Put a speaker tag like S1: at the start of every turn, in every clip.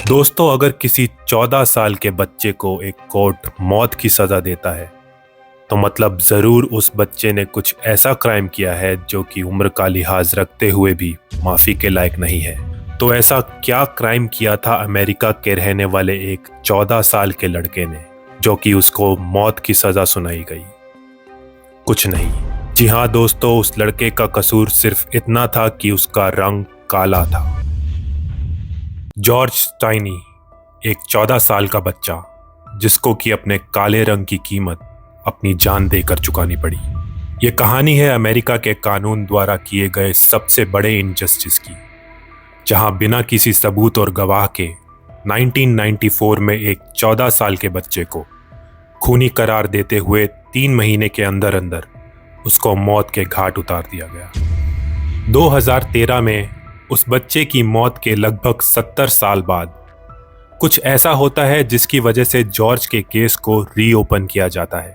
S1: दोस्तों, अगर किसी 14 साल के बच्चे को एक कोर्ट मौत की सजा देता है तो मतलब ज़रूर उस बच्चे ने कुछ ऐसा क्राइम किया है जो कि उम्र का लिहाज रखते हुए भी माफ़ी के लायक नहीं है। तो ऐसा क्या क्राइम किया था अमेरिका के रहने वाले एक 14 साल के लड़के ने जो कि उसको मौत की सज़ा सुनाई गई? कुछ नहीं। जी हाँ दोस्तों, उस लड़के का कसूर सिर्फ इतना था कि उसका रंग काला था। जॉर्ज स्टाइनी, एक 14 साल का बच्चा जिसको कि अपने काले रंग की कीमत अपनी जान देकर चुकानी पड़ी। ये कहानी है अमेरिका के कानून द्वारा किए गए सबसे बड़े इनजस्टिस की, जहां बिना किसी सबूत और गवाह के 1994 में एक 14 साल के बच्चे को खूनी करार देते हुए 3 महीने के अंदर अंदर उसको मौत के घाट उतार दिया गया। 2013 में उस बच्चे की मौत के लगभग 70 साल बाद कुछ ऐसा होता है जिसकी वजह से जॉर्ज के केस को रीओपन किया जाता है।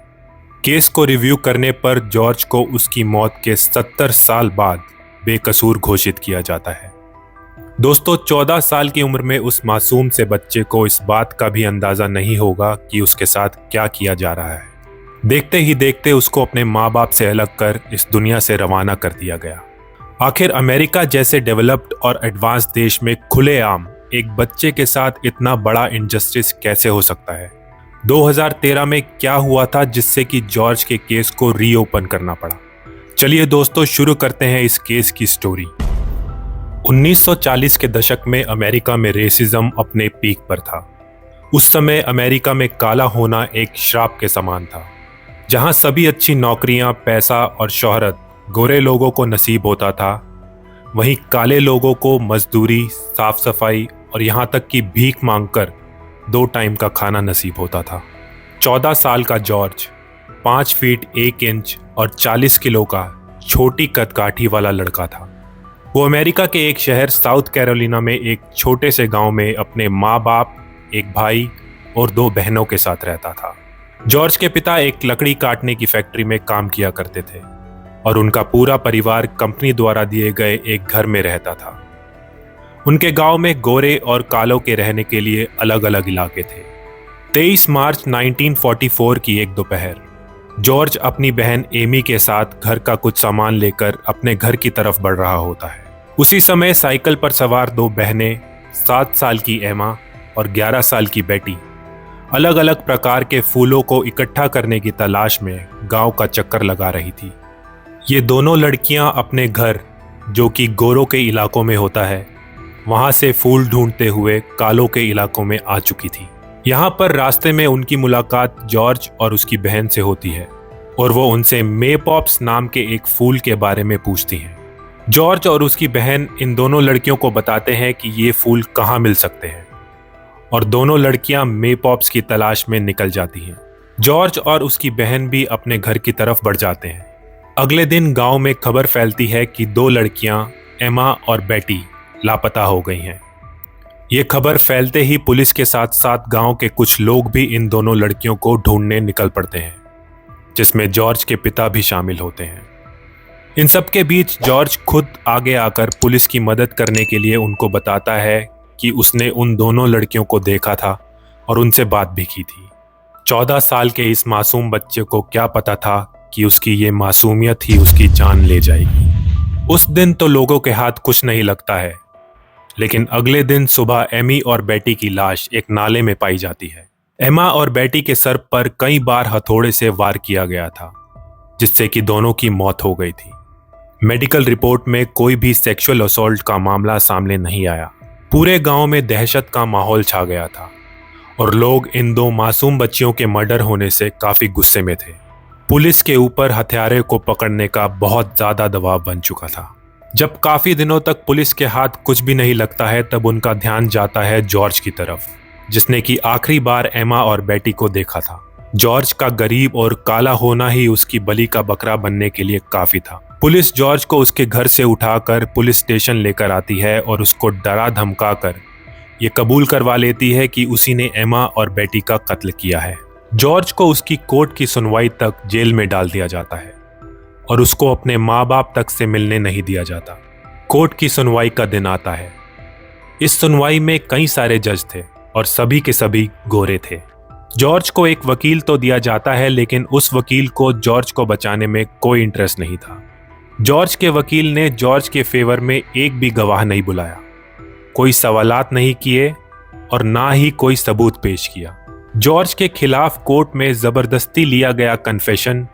S1: केस को रिव्यू करने पर जॉर्ज को उसकी मौत के 70 साल बाद बेकसूर घोषित किया जाता है। दोस्तों, 14 साल की उम्र में उस मासूम से बच्चे को इस बात का भी अंदाजा नहीं होगा कि उसके साथ क्या किया जा रहा है। देखते ही देखते उसको अपने माँ बाप से अलग कर इस दुनिया से रवाना कर दिया गया। आखिर अमेरिका जैसे डेवलप्ड और एडवांस देश में खुलेआम एक बच्चे के साथ इतना बड़ा इनजस्टिस कैसे हो सकता है? 2013 में क्या हुआ था जिससे कि जॉर्ज के केस को रीओपन करना पड़ा? चलिए दोस्तों, शुरू करते हैं इस केस की स्टोरी। 1940 के दशक में अमेरिका में रेसिज्म अपने पीक पर था। उस समय अमेरिका में काला होना एक श्राप के समान था, जहां सभी अच्छी नौकरियां, पैसा और शोहरत गोरे लोगों को नसीब होता था, वहीं काले लोगों को मजदूरी, साफ सफाई और यहाँ तक कि भीख मांगकर 2 टाइम का खाना नसीब होता था। 14 साल का जॉर्ज 5 फीट 1 इंच और 40 किलो का छोटी कदकाठी वाला लड़का था। वो अमेरिका के एक शहर साउथ कैरोलिना में एक छोटे से गांव में अपने माँ बाप, एक भाई और 2 बहनों के साथ रहता था। जॉर्ज के पिता एक लकड़ी काटने की फैक्ट्री में काम किया करते थे और उनका पूरा परिवार कंपनी द्वारा दिए गए एक घर में रहता था। उनके गांव में गोरे और कालों के रहने के लिए अलग अलग इलाके थे। 23 मार्च 1944 की एक दोपहर जॉर्ज अपनी बहन एमी के साथ घर का कुछ सामान लेकर अपने घर की तरफ बढ़ रहा होता है। उसी समय साइकिल पर सवार 2 बहनें, 7 साल की एमा और 11 साल की बेटी, अलग अलग प्रकार के फूलों को इकट्ठा करने की तलाश में गांव का चक्कर लगा रही थी। ये दोनों लड़कियां अपने घर, जो कि गोरों के इलाकों में होता है, वहां से फूल ढूंढते हुए कालों के इलाकों में आ चुकी थी। यहाँ पर रास्ते में उनकी मुलाकात जॉर्ज और उसकी बहन से होती है और वो उनसे मेपॉप्स नाम के एक फूल के बारे में पूछती हैं। जॉर्ज और उसकी बहन इन दोनों लड़कियों को बताते हैं कि ये फूल कहाँ मिल सकते हैं और दोनों लड़कियां मेपॉप्स की तलाश में निकल जाती हैं। जॉर्ज और उसकी बहन भी अपने घर की तरफ बढ़ जाते हैं। अगले दिन गांव में खबर फैलती है कि 2 लड़कियां, एमा और बेटी, लापता हो गई हैं। ये खबर फैलते ही पुलिस के साथ साथ गांव के कुछ लोग भी इन दोनों लड़कियों को ढूंढने निकल पड़ते हैं, जिसमें जॉर्ज के पिता भी शामिल होते हैं। इन सब के बीच जॉर्ज खुद आगे आकर पुलिस की मदद करने के लिए उनको बताता है कि उसने उन दोनों लड़कियों को देखा था और उनसे बात भी की थी। 14 साल के इस मासूम बच्चे को क्या पता था कि उसकी ये मासूमियत ही उसकी जान ले जाएगी। उस दिन तो लोगों के हाथ कुछ नहीं लगता है, लेकिन अगले दिन सुबह एमी और बेटी की लाश एक नाले में पाई जाती है। एमा और बेटी के सर पर कई बार हथौड़े से वार किया गया था, जिससे कि दोनों की मौत हो गई थी। मेडिकल रिपोर्ट में कोई भी सेक्सुअल असॉल्ट का मामला सामने नहीं आया। पूरे गांव में दहशत का माहौल छा गया था और लोग इन 2 मासूम बच्चियों के मर्डर होने से काफी गुस्से में थे। पुलिस के ऊपर हत्यारे को पकड़ने का बहुत ज्यादा दबाव बन चुका था। जब काफी दिनों तक पुलिस के हाथ कुछ भी नहीं लगता है, तब उनका ध्यान जाता है जॉर्ज की तरफ, जिसने कि आखिरी बार एमा और बेटी को देखा था। जॉर्ज का गरीब और काला होना ही उसकी बलि का बकरा बनने के लिए काफी था। पुलिस जॉर्ज को उसके घर से उठाकर पुलिस स्टेशन लेकर आती है और उसको डरा धमकाकर ये कबूल करवा लेती है कि उसी ने एमा और बेटी का कत्ल किया है। जॉर्ज को उसकी कोर्ट की सुनवाई तक जेल में डाल दिया जाता है और उसको अपने माँ बाप तक से मिलने नहीं दिया जाता। कोर्ट की सुनवाई का दिन आता है। इस सुनवाई में कई सारे जज थे और सभी के सभी गोरे थे। जॉर्ज को एक वकील तो दिया जाता है, लेकिन उस वकील को जॉर्ज को बचाने में कोई इंटरेस्ट नहीं था। जॉर्ज के वकील ने जॉर्ज के फेवर में एक भी गवाह नहीं बुलाया, कोई सवालात नहीं किए और ना ही कोई सबूत पेश किया। जॉर्ज के खिलाफ कोर्ट में जबरदस्ती लिया गया कन्फेशन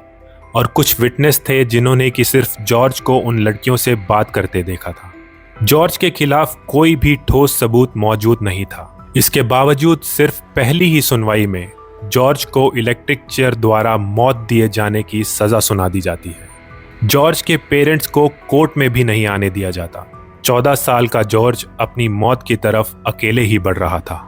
S1: और कुछ विटनेस थे जिन्होंने कि सिर्फ जॉर्ज को उन लड़कियों से बात करते देखा था। जॉर्ज के खिलाफ कोई भी ठोस सबूत मौजूद नहीं था। इसके बावजूद सिर्फ पहली ही सुनवाई में जॉर्ज को इलेक्ट्रिक चेयर द्वारा मौत दिए जाने की सजा सुना दी जाती है। जॉर्ज के पेरेंट्स को कोर्ट में भी नहीं आने दिया जाता। 14 साल का जॉर्ज अपनी मौत की तरफ अकेले ही बढ़ रहा था।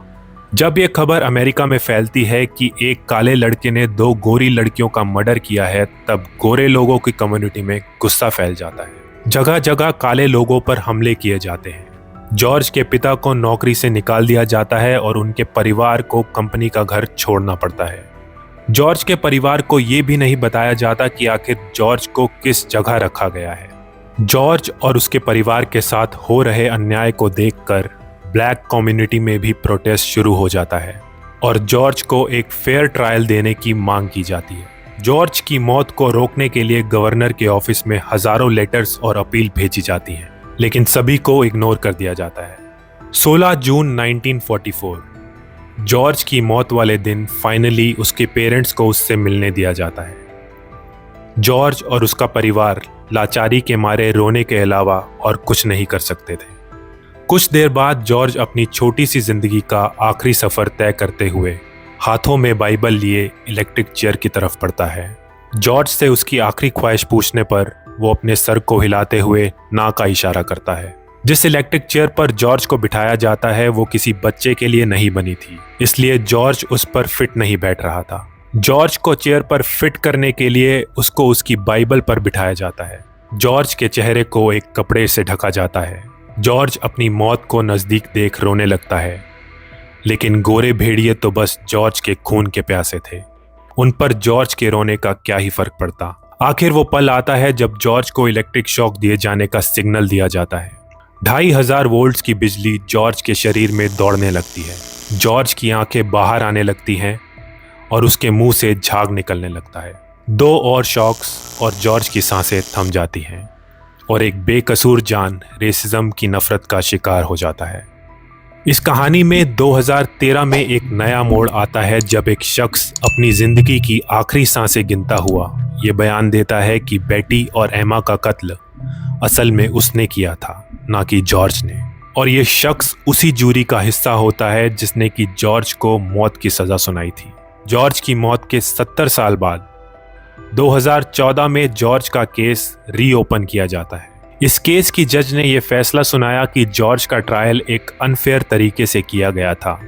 S1: जब यह खबर अमेरिका में फैलती है कि एक काले लड़के ने 2 गोरी लड़कियों का मर्डर किया है, तब गोरे लोगों की कम्युनिटी में गुस्सा फैल जाता है। जगह जगह काले लोगों पर हमले किए जाते हैं। जॉर्ज के पिता को नौकरी से निकाल दिया जाता है और उनके परिवार को कंपनी का घर छोड़ना पड़ता है। जॉर्ज के परिवार को यह भी नहीं बताया जाता कि आखिर जॉर्ज को किस जगह रखा गया है। जॉर्ज और उसके परिवार के साथ हो रहे अन्याय को देखकर ब्लैक कम्युनिटी में भी प्रोटेस्ट शुरू हो जाता है और जॉर्ज को एक फेयर ट्रायल देने की मांग की जाती है। जॉर्ज की मौत को रोकने के लिए गवर्नर के ऑफिस में हजारों लेटर्स और अपील भेजी जाती हैं, लेकिन सभी को इग्नोर कर दिया जाता है। 16 जून 1944 जॉर्ज की मौत वाले दिन फाइनली उसके पेरेंट्स को उससे मिलने दिया जाता है। जॉर्ज और उसका परिवार लाचारी के मारे रोने के अलावा और कुछ नहीं कर सकते थे। कुछ देर बाद जॉर्ज अपनी छोटी सी जिंदगी का आखिरी सफर तय करते हुए हाथों में बाइबल लिए इलेक्ट्रिक चेयर की तरफ बढ़ता है। जॉर्ज से उसकी आखिरी ख्वाहिश पूछने पर वो अपने सर को हिलाते हुए ना का इशारा करता है। जिस इलेक्ट्रिक चेयर पर जॉर्ज को बिठाया जाता है वो किसी बच्चे के लिए नहीं बनी थी, इसलिए जॉर्ज उस पर फिट नहीं बैठ रहा था। जॉर्ज को चेयर पर फिट करने के लिए उसको उसकी बाइबल पर बिठाया जाता है। जॉर्ज के चेहरे को एक कपड़े से ढका जाता है। जॉर्ज अपनी मौत को नजदीक देख रोने लगता है, लेकिन गोरे भेड़िए तो बस जॉर्ज के खून के प्यासे थे। उन पर जॉर्ज के रोने का क्या ही फर्क पड़ता। आखिर वो पल आता है जब जॉर्ज को इलेक्ट्रिक शॉक दिए जाने का सिग्नल दिया जाता है। 2500 वोल्ट्स की बिजली जॉर्ज के शरीर में दौड़ने लगती है। जॉर्ज की आंखें बाहर आने लगती हैं और उसके मुंह से झाग निकलने लगता है। 2 और शॉक्स और जॉर्ज की सांसें थम जाती हैं और एक बेकसूर जान रेसिज्म की नफरत का शिकार हो जाता है। इस कहानी में 2013 में एक नया मोड़ आता है जब एक शख्स अपनी जिंदगी की आखिरी सांसें गिनता हुआ ये बयान देता है कि बेटी और एमा का कत्ल असल में उसने किया था, ना कि जॉर्ज ने। और ये शख्स उसी जूरी का हिस्सा होता है जिसने कि जॉर्ज को मौत की सजा सुनाई थी। जॉर्ज की मौत के 70 साल बाद 2014 में जॉर्ज का केस रीओपन किया जाता है। इस केस की जज ने यह फैसला सुनाया कि जॉर्ज का ट्रायल एक अनफेयर तरीके से किया गया था।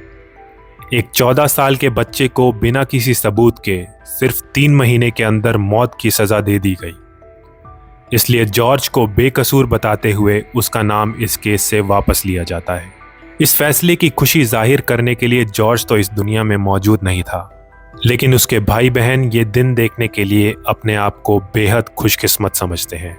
S1: एक 14 साल के बच्चे को बिना किसी सबूत के सिर्फ 3 महीने के अंदर मौत की सजा दे दी गई। इसलिए जॉर्ज को बेकसूर बताते हुए उसका नाम इस केस से वापस लिया जाता है। इस फैसले की खुशी जाहिर करने के लिए जॉर्ज तो इस दुनिया में मौजूद नहीं था, लेकिन उसके भाई बहन ये दिन देखने के लिए अपने आप को बेहद खुशकिस्मत समझते हैं।